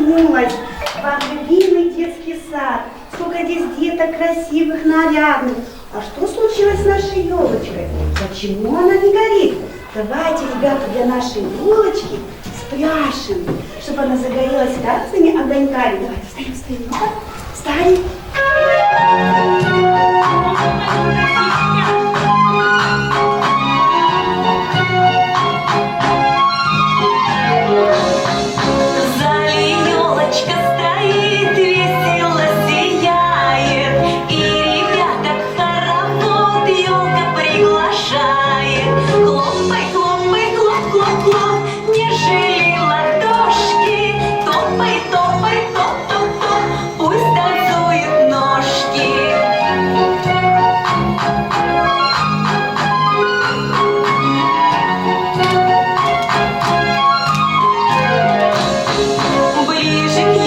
вернулась в ваш любимый детский сад. Сколько здесь деток красивых, нарядных. А что случилось с нашей елочкой? Почему она не горит? Давайте, ребята, для нашей елочки спряшем, чтобы она загорелась разными огоньками. Давайте, встаем, встаем, ну-ка, встали. Ближе к